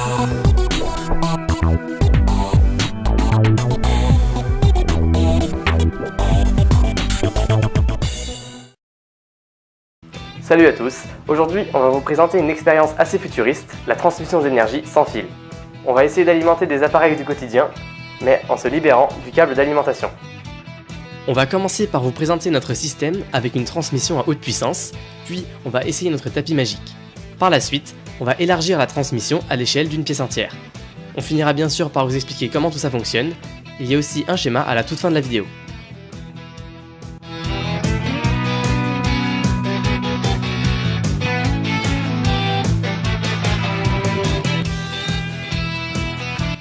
Salut à tous, aujourd'hui on va vous présenter une expérience assez futuriste, la transmission d'énergie sans fil. On va essayer d'alimenter des appareils du quotidien, mais en se libérant du câble d'alimentation. On va commencer par vous présenter notre système avec une transmission à haute puissance, puis on va essayer notre tapis magique. Par la suite, on va élargir la transmission à l'échelle d'une pièce entière. On finira bien sûr par vous expliquer comment tout ça fonctionne, il y a aussi un schéma à la toute fin de la vidéo.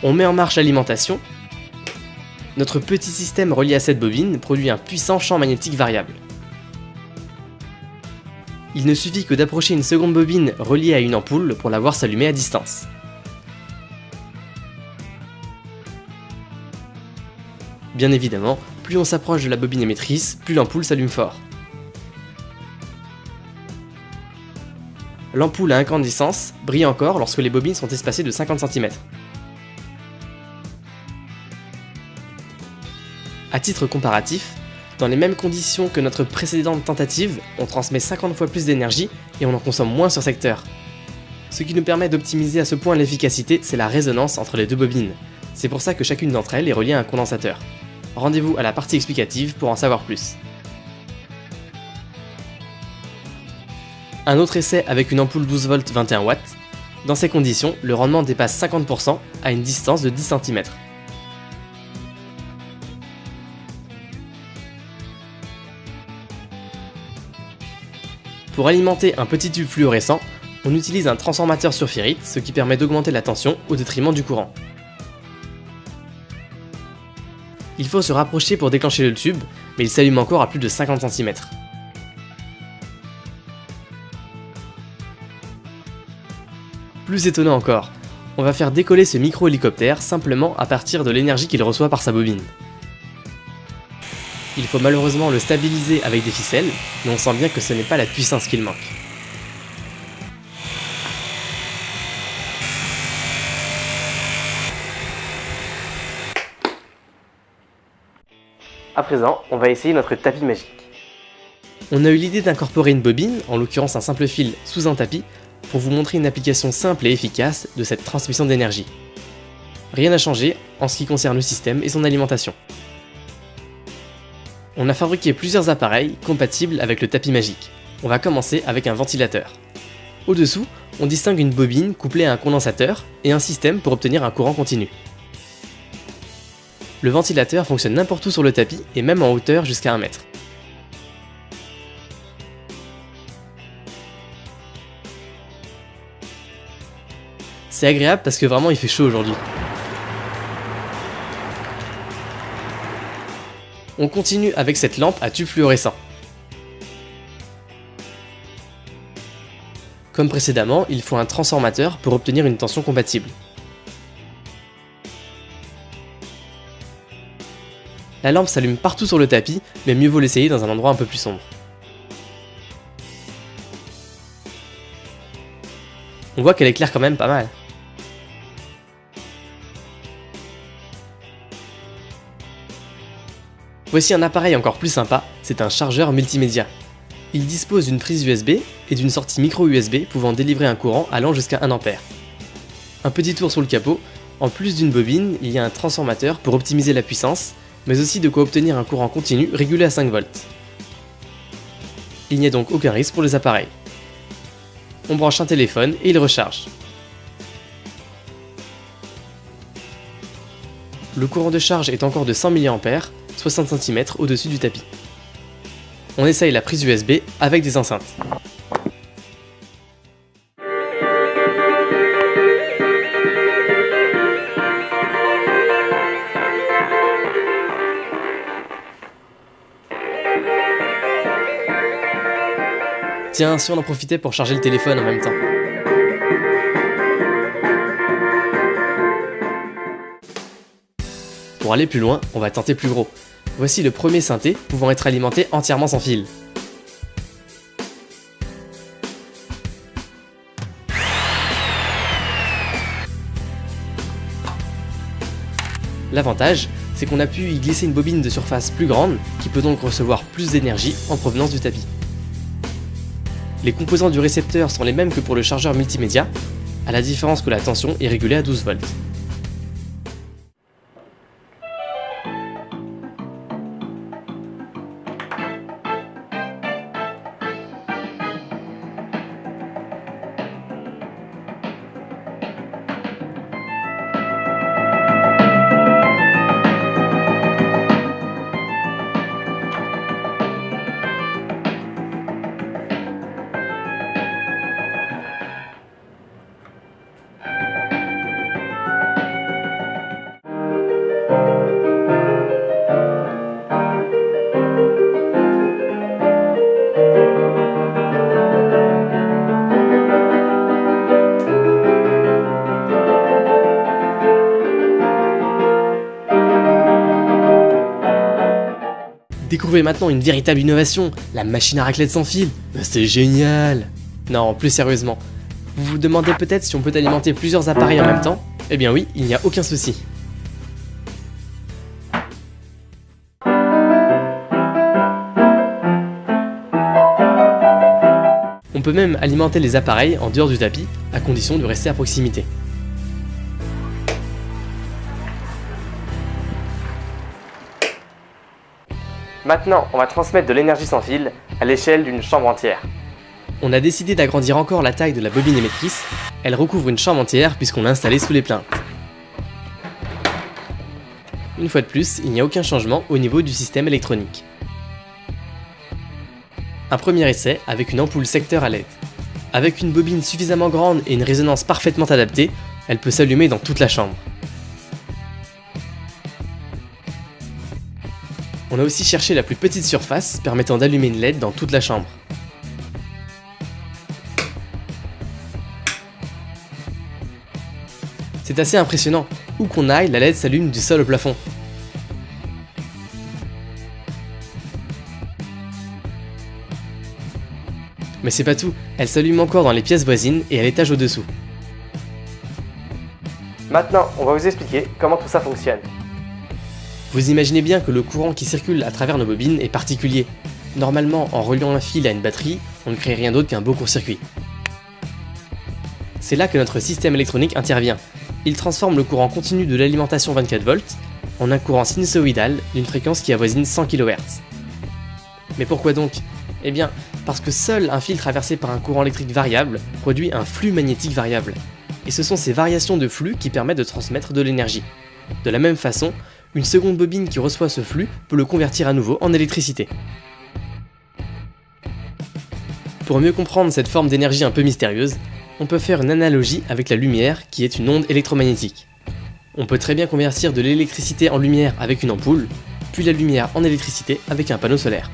On met en marche l'alimentation. Notre petit système relié à cette bobine produit un puissant champ magnétique variable. Il ne suffit que d'approcher une seconde bobine reliée à une ampoule pour la voir s'allumer à distance. Bien évidemment, plus on s'approche de la bobine émettrice, plus l'ampoule s'allume fort. L'ampoule à incandescence brille encore lorsque les bobines sont espacées de 50 cm. À titre comparatif, dans les mêmes conditions que notre précédente tentative, on transmet 50 fois plus d'énergie et on en consomme moins sur secteur. Ce qui nous permet d'optimiser à ce point l'efficacité, c'est la résonance entre les deux bobines. C'est pour ça que chacune d'entre elles est reliée à un condensateur. Rendez-vous à la partie explicative pour en savoir plus. Un autre essai avec une ampoule 12 volts 21 watts. Dans ces conditions, le rendement dépasse 50% à une distance de 10 cm. Pour alimenter un petit tube fluorescent, on utilise un transformateur sur ferrite, ce qui permet d'augmenter la tension au détriment du courant. Il faut se rapprocher pour déclencher le tube, mais il s'allume encore à plus de 50 cm. Plus étonnant encore, on va faire décoller ce micro-hélicoptère simplement à partir de l'énergie qu'il reçoit par sa bobine. Il faut malheureusement le stabiliser avec des ficelles, mais on sent bien que ce n'est pas la puissance qu'il manque. À présent, on va essayer notre tapis magique. On a eu l'idée d'incorporer une bobine, en l'occurrence un simple fil, sous un tapis, pour vous montrer une application simple et efficace de cette transmission d'énergie. Rien n'a changé en ce qui concerne le système et son alimentation. On a fabriqué plusieurs appareils compatibles avec le tapis magique. On va commencer avec un ventilateur. Au-dessous, on distingue une bobine couplée à un condensateur et un système pour obtenir un courant continu. Le ventilateur fonctionne n'importe où sur le tapis et même en hauteur jusqu'à 1 mètre. C'est agréable parce que vraiment il fait chaud aujourd'hui. On continue avec cette lampe à tube fluorescent. Comme précédemment, il faut un transformateur pour obtenir une tension compatible. La lampe s'allume partout sur le tapis, mais mieux vaut l'essayer dans un endroit un peu plus sombre. On voit qu'elle éclaire quand même pas mal. Voici un appareil encore plus sympa, c'est un chargeur multimédia. Il dispose d'une prise USB et d'une sortie micro USB pouvant délivrer un courant allant jusqu'à 1 A. Un petit tour sur le capot, en plus d'une bobine, il y a un transformateur pour optimiser la puissance, mais aussi de quoi obtenir un courant continu régulé à 5 volts. Il n'y a donc aucun risque pour les appareils. On branche un téléphone et il recharge. Le courant de charge est encore de 100 mA, 60 cm au-dessus du tapis. On essaye la prise USB avec des enceintes. Tiens, si on en profitait pour charger le téléphone en même temps. Pour aller plus loin, on va tenter plus gros. Voici le premier synthé pouvant être alimenté entièrement sans fil. L'avantage, c'est qu'on a pu y glisser une bobine de surface plus grande, qui peut donc recevoir plus d'énergie en provenance du tapis. Les composants du récepteur sont les mêmes que pour le chargeur multimédia, à la différence que la tension est régulée à 12 volts. Découvrez maintenant une véritable innovation, la machine à raclette sans fil. C'est génial! Non, plus sérieusement, vous vous demandez peut-être si on peut alimenter plusieurs appareils en même temps? Eh bien oui, il n'y a aucun souci. On peut même alimenter les appareils en dehors du tapis, à condition de rester à proximité. Maintenant, on va transmettre de l'énergie sans fil à l'échelle d'une chambre entière. On a décidé d'agrandir encore la taille de la bobine émettrice. Elle recouvre une chambre entière puisqu'on l'a installée sous les plaintes. Une fois de plus, il n'y a aucun changement au niveau du système électronique. Un premier essai avec une ampoule secteur à LED. Avec une bobine suffisamment grande et une résonance parfaitement adaptée, elle peut s'allumer dans toute la chambre. On a aussi cherché la plus petite surface permettant d'allumer une LED dans toute la chambre. C'est assez impressionnant, où qu'on aille, la LED s'allume du sol au plafond. Mais c'est pas tout, elle s'allume encore dans les pièces voisines et à l'étage au-dessous. Maintenant, on va vous expliquer comment tout ça fonctionne. Vous imaginez bien que le courant qui circule à travers nos bobines est particulier. Normalement, en reliant un fil à une batterie, on ne crée rien d'autre qu'un beau court-circuit. C'est là que notre système électronique intervient. Il transforme le courant continu de l'alimentation 24 volts en un courant sinusoïdal d'une fréquence qui avoisine 100 kHz. Mais pourquoi donc? Eh bien, parce que seul un fil traversé par un courant électrique variable produit un flux magnétique variable. Et ce sont ces variations de flux qui permettent de transmettre de l'énergie. De la même façon, une seconde bobine qui reçoit ce flux peut le convertir à nouveau en électricité. Pour mieux comprendre cette forme d'énergie un peu mystérieuse, on peut faire une analogie avec la lumière qui est une onde électromagnétique. On peut très bien convertir de l'électricité en lumière avec une ampoule, puis la lumière en électricité avec un panneau solaire.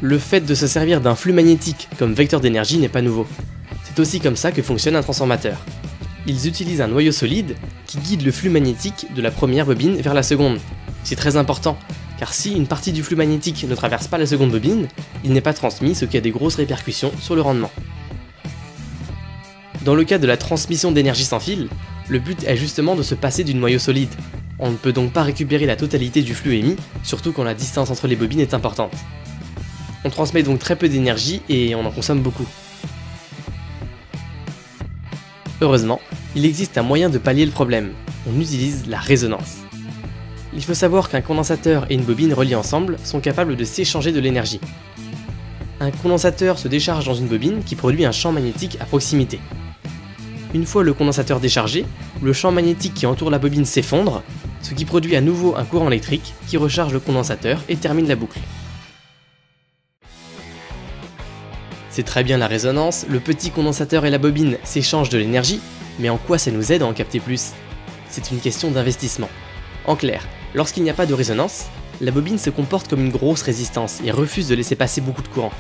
Le fait de se servir d'un flux magnétique comme vecteur d'énergie n'est pas nouveau. C'est aussi comme ça que fonctionne un transformateur. Ils utilisent un noyau solide qui guide le flux magnétique de la première bobine vers la seconde. C'est très important, car si une partie du flux magnétique ne traverse pas la seconde bobine, il n'est pas transmis, ce qui a des grosses répercussions sur le rendement. Dans le cas de la transmission d'énergie sans fil, le but est justement de se passer du noyau solide. On ne peut donc pas récupérer la totalité du flux émis, surtout quand la distance entre les bobines est importante. On transmet donc très peu d'énergie et on en consomme beaucoup. Heureusement, il existe un moyen de pallier le problème. On utilise la résonance. Il faut savoir qu'un condensateur et une bobine reliés ensemble sont capables de s'échanger de l'énergie. Un condensateur se décharge dans une bobine qui produit un champ magnétique à proximité. Une fois le condensateur déchargé, le champ magnétique qui entoure la bobine s'effondre, ce qui produit à nouveau un courant électrique qui recharge le condensateur et termine la boucle. C'est très bien la résonance, le petit condensateur et la bobine s'échangent de l'énergie, mais en quoi ça nous aide à en capter plus? C'est une question d'investissement. En clair, lorsqu'il n'y a pas de résonance, la bobine se comporte comme une grosse résistance et refuse de laisser passer beaucoup de courant.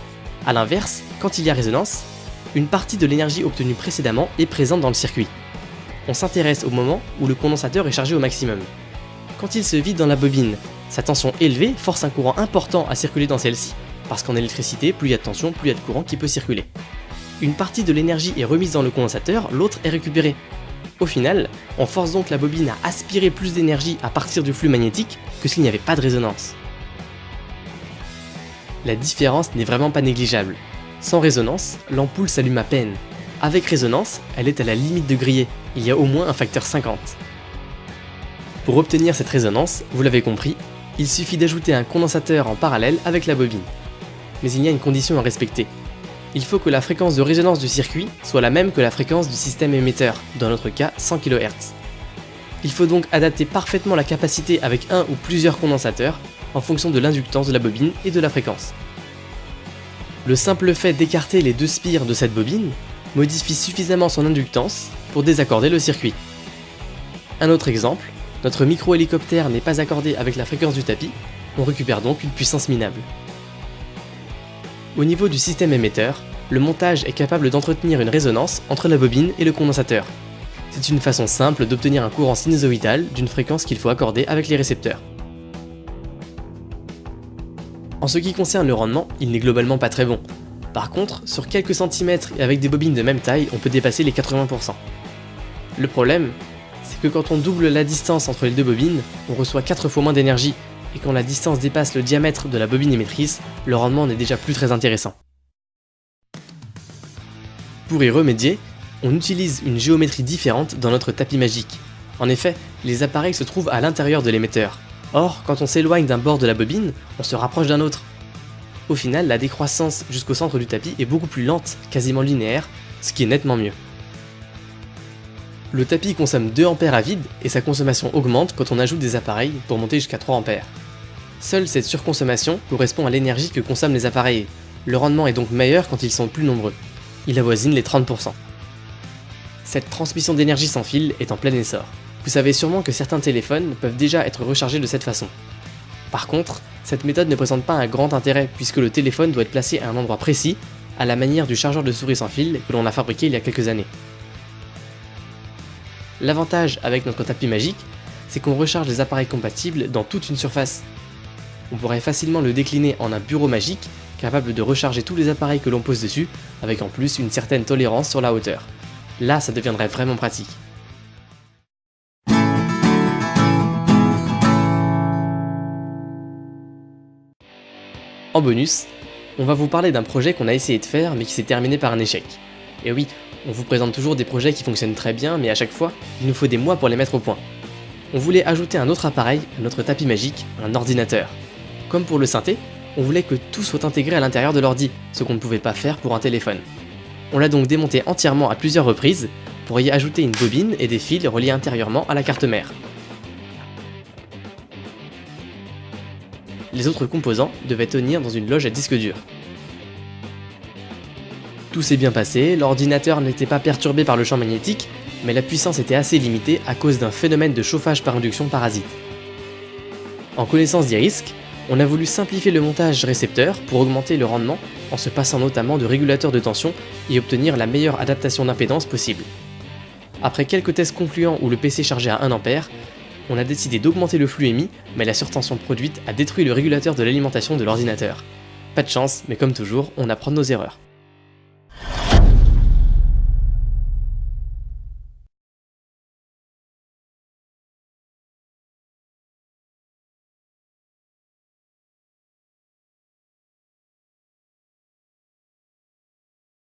A l'inverse, quand il y a résonance, une partie de l'énergie obtenue précédemment est présente dans le circuit. On s'intéresse au moment où le condensateur est chargé au maximum. Quand il se vide dans la bobine, sa tension élevée force un courant important à circuler dans celle-ci, parce qu'en électricité, plus il y a de tension, plus il y a de courant qui peut circuler. Une partie de l'énergie est remise dans le condensateur, l'autre est récupérée. Au final, on force donc la bobine à aspirer plus d'énergie à partir du flux magnétique que s'il n'y avait pas de résonance. La différence n'est vraiment pas négligeable. Sans résonance, l'ampoule s'allume à peine. Avec résonance, elle est à la limite de griller, il y a au moins un facteur 50. Pour obtenir cette résonance, vous l'avez compris, il suffit d'ajouter un condensateur en parallèle avec la bobine. Mais il y a une condition à respecter. Il faut que la fréquence de résonance du circuit soit la même que la fréquence du système émetteur, dans notre cas 100 kHz. Il faut donc adapter parfaitement la capacité avec un ou plusieurs condensateurs en fonction de l'inductance de la bobine et de la fréquence. Le simple fait d'écarter les deux spires de cette bobine modifie suffisamment son inductance pour désaccorder le circuit. Un autre exemple, notre micro-hélicoptère n'est pas accordé avec la fréquence du tapis, on récupère donc une puissance minable. Au niveau du système émetteur, le montage est capable d'entretenir une résonance entre la bobine et le condensateur. C'est une façon simple d'obtenir un courant sinusoïdal d'une fréquence qu'il faut accorder avec les récepteurs. En ce qui concerne le rendement, il n'est globalement pas très bon. Par contre, sur quelques centimètres et avec des bobines de même taille, on peut dépasser les 80%. Le problème, c'est que quand on double la distance entre les deux bobines, on reçoit 4 fois moins d'énergie, et quand la distance dépasse le diamètre de la bobine émettrice, le rendement n'est déjà plus très intéressant. Pour y remédier, on utilise une géométrie différente dans notre tapis magique. En effet, les appareils se trouvent à l'intérieur de l'émetteur. Or, quand on s'éloigne d'un bord de la bobine, on se rapproche d'un autre. Au final, la décroissance jusqu'au centre du tapis est beaucoup plus lente, quasiment linéaire, ce qui est nettement mieux. Le tapis consomme 2 A à vide et sa consommation augmente quand on ajoute des appareils pour monter jusqu'à 3 A. Seule cette surconsommation correspond à l'énergie que consomment les appareils. Le rendement est donc meilleur quand ils sont plus nombreux. Il avoisine les 30%. Cette transmission d'énergie sans fil est en plein essor. Vous savez sûrement que certains téléphones peuvent déjà être rechargés de cette façon. Par contre, cette méthode ne présente pas un grand intérêt puisque le téléphone doit être placé à un endroit précis, à la manière du chargeur de souris sans fil que l'on a fabriqué il y a quelques années. L'avantage avec notre tapis magique, c'est qu'on recharge les appareils compatibles dans toute une surface. On pourrait facilement le décliner en un bureau magique, capable de recharger tous les appareils que l'on pose dessus, avec en plus une certaine tolérance sur la hauteur. Là, ça deviendrait vraiment pratique. En bonus, on va vous parler d'un projet qu'on a essayé de faire mais qui s'est terminé par un échec. Et oui, on vous présente toujours des projets qui fonctionnent très bien, mais à chaque fois, il nous faut des mois pour les mettre au point. On voulait ajouter un autre appareil à notre tapis magique, un ordinateur. Comme pour le synthé, on voulait que tout soit intégré à l'intérieur de l'ordi, ce qu'on ne pouvait pas faire pour un téléphone. On l'a donc démonté entièrement à plusieurs reprises, pour y ajouter une bobine et des fils reliés intérieurement à la carte mère. Les autres composants devaient tenir dans une loge à disque dur. Tout s'est bien passé, l'ordinateur n'était pas perturbé par le champ magnétique, mais la puissance était assez limitée à cause d'un phénomène de chauffage par induction parasite. En connaissance des risques, on a voulu simplifier le montage récepteur pour augmenter le rendement en se passant notamment de régulateurs de tension et obtenir la meilleure adaptation d'impédance possible. Après quelques tests concluants où le PC chargeait à 1 A, on a décidé d'augmenter le flux émis, mais la surtension produite a détruit le régulateur de l'alimentation de l'ordinateur. Pas de chance, mais comme toujours, on apprend de nos erreurs.